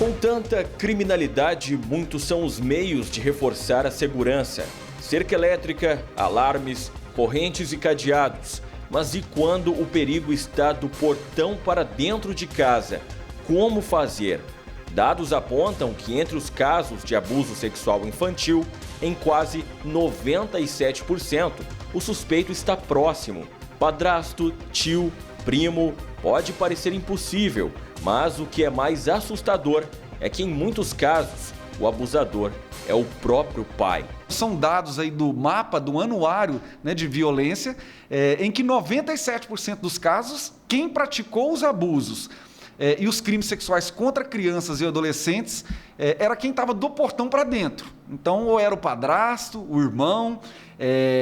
Com tanta criminalidade, muitos são os meios de reforçar a segurança. Cerca elétrica, alarmes, correntes e cadeados. Mas e quando o perigo está do portão para dentro de casa? Como fazer? Dados apontam que entre os casos de abuso sexual infantil, em quase 97%, o suspeito está próximo. Padrasto, tio, primo, pode parecer impossível, mas o que é mais assustador é que em muitos casos o abusador é o próprio pai. São dados aí do mapa, do anuário, né, de violência, em que 97% dos casos, quem praticou os abusos e os crimes sexuais contra crianças e adolescentes era quem estava do portão para dentro. Então, ou era o padrasto, o irmão,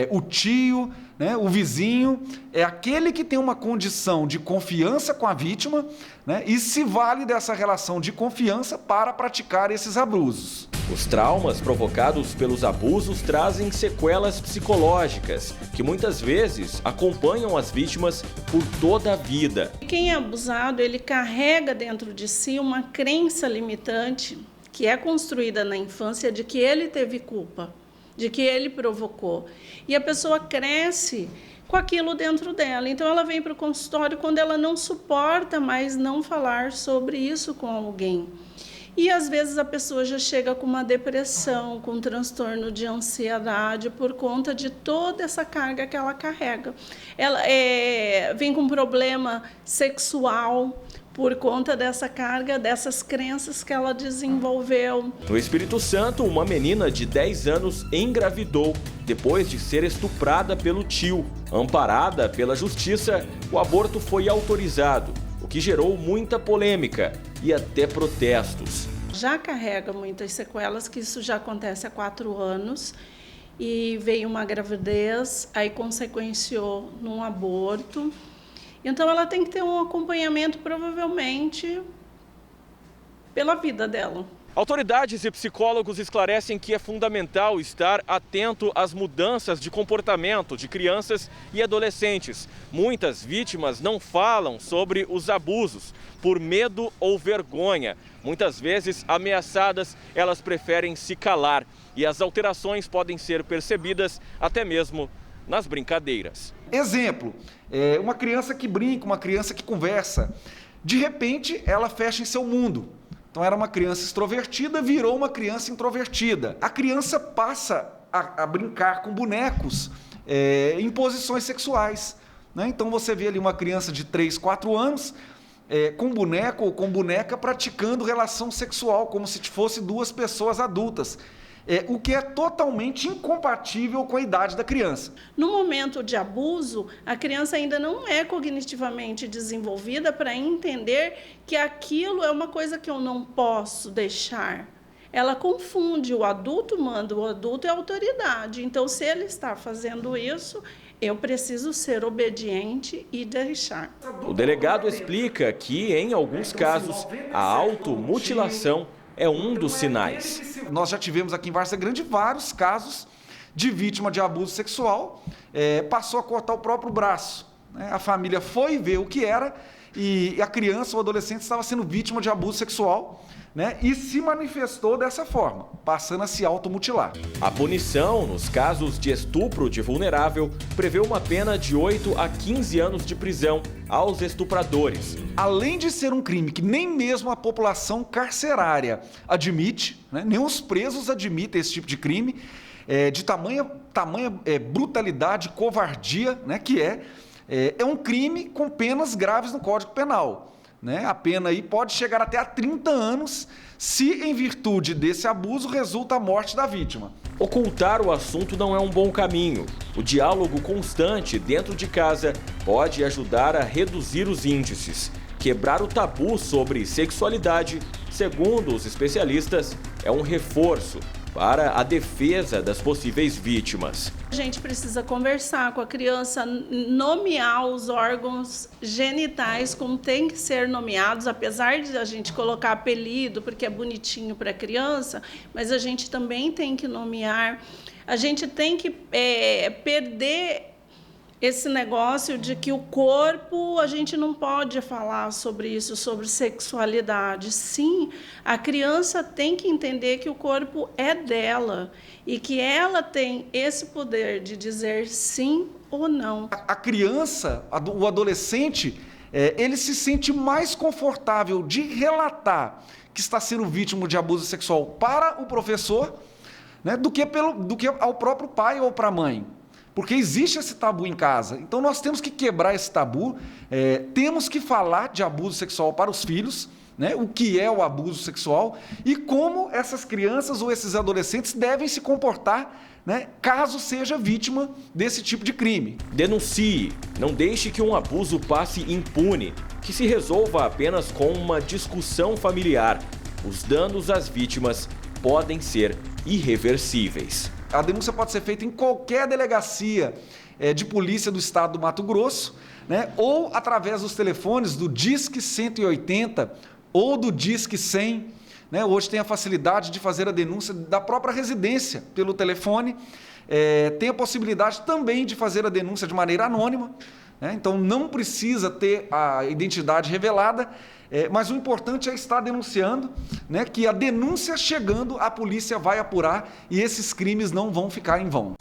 o tio, né, o vizinho, é aquele que tem uma condição de confiança com a vítima, né, e se vale dessa relação de confiança para praticar esses abusos. Os traumas provocados pelos abusos trazem sequelas psicológicas, que muitas vezes acompanham as vítimas por toda a vida. Quem é abusado, ele carrega dentro de si uma crença limitante que é construída na infância de que ele teve culpa, de que ele provocou. E a pessoa cresce com aquilo dentro dela. Então, ela vem para o consultório quando ela não suporta mais não falar sobre isso com alguém. E, às vezes, a pessoa já chega com uma depressão, com um transtorno de ansiedade por conta de toda essa carga que ela carrega. Ela vem com um problema sexual por conta dessa carga, dessas crenças que ela desenvolveu. No Espírito Santo, uma menina de 10 anos engravidou depois de ser estuprada pelo tio. Amparada pela justiça, o aborto foi autorizado, o que gerou muita polêmica e até protestos. Já carrega muitas sequelas, que isso já acontece há 4 anos, e veio uma gravidez, aí consequenciou num aborto. Então, ela tem que ter um acompanhamento, provavelmente, pela vida dela. Autoridades e psicólogos esclarecem que é fundamental estar atento às mudanças de comportamento de crianças e adolescentes. Muitas vítimas não falam sobre os abusos por medo ou vergonha. Muitas vezes, ameaçadas, elas preferem se calar. E as alterações podem ser percebidas até mesmo nas brincadeiras. Exemplo, uma criança que brinca, uma criança que conversa. De repente, ela fecha em seu mundo. Então, era uma criança extrovertida, virou uma criança introvertida. A criança passa a brincar com bonecos em posições sexuais, né? Então, você vê ali uma criança de 3, 4 anos com boneco ou com boneca praticando relação sexual, como se fosse 2 pessoas adultas. O que é totalmente incompatível com a idade da criança. No momento de abuso, a criança ainda não é cognitivamente desenvolvida para entender que aquilo é uma coisa que eu não posso deixar. Ela confunde, o adulto manda, o adulto é autoridade. Então, se ele está fazendo isso, eu preciso ser obediente e deixar. O delegado explica que, em alguns casos, a automutilação é um dos sinais. Nós já tivemos aqui em Várzea Grande vários casos de vítima de abuso sexual, passou a cortar o próprio braço, né? A família foi ver o que era e a criança ou adolescente estava sendo vítima de abuso sexual, né? E se manifestou dessa forma, passando a se automutilar. A punição, nos casos de estupro de vulnerável, prevê uma pena de 8 a 15 anos de prisão aos estupradores. Além de ser um crime que nem mesmo a população carcerária admite, né? Nem os presos admitem esse tipo de crime, de tamanha brutalidade, covardia, né? Que é um crime com penas graves no Código Penal. Né? A pena aí pode chegar até a 30 anos se, em virtude desse abuso, resulta a morte da vítima. Ocultar o assunto não é um bom caminho. O diálogo constante dentro de casa pode ajudar a reduzir os índices. Quebrar o tabu sobre sexualidade, segundo os especialistas, é um reforço para a defesa das possíveis vítimas. A gente precisa conversar com a criança, nomear os órgãos genitais como tem que ser nomeados, apesar de a gente colocar apelido, porque é bonitinho para a criança, mas a gente também tem que nomear. A gente tem que perder esse negócio de que o corpo, a gente não pode falar sobre isso, sobre sexualidade. Sim, a criança tem que entender que o corpo é dela e que ela tem esse poder de dizer sim ou não. A criança, o adolescente, ele se sente mais confortável de relatar que está sendo vítima de abuso sexual para o professor, né, do que ao próprio pai ou para a mãe. Porque existe esse tabu em casa. Então nós temos que quebrar esse tabu, temos que falar de abuso sexual para os filhos, né, o que é o abuso sexual e como essas crianças ou esses adolescentes devem se comportar, né, caso seja vítima desse tipo de crime. Denuncie, não deixe que um abuso passe impune, que se resolva apenas com uma discussão familiar. Os danos às vítimas podem ser irreversíveis. A denúncia pode ser feita em qualquer delegacia de polícia do estado do Mato Grosso, né, ou através dos telefones do Disque 180 ou do Disque 100. Né, hoje tem a facilidade de fazer a denúncia da própria residência pelo telefone. Tem a possibilidade também de fazer a denúncia de maneira anônima, né, então não precisa ter a identidade revelada. Mas o importante é estar denunciando, né, que a denúncia chegando, a polícia vai apurar e esses crimes não vão ficar em vão.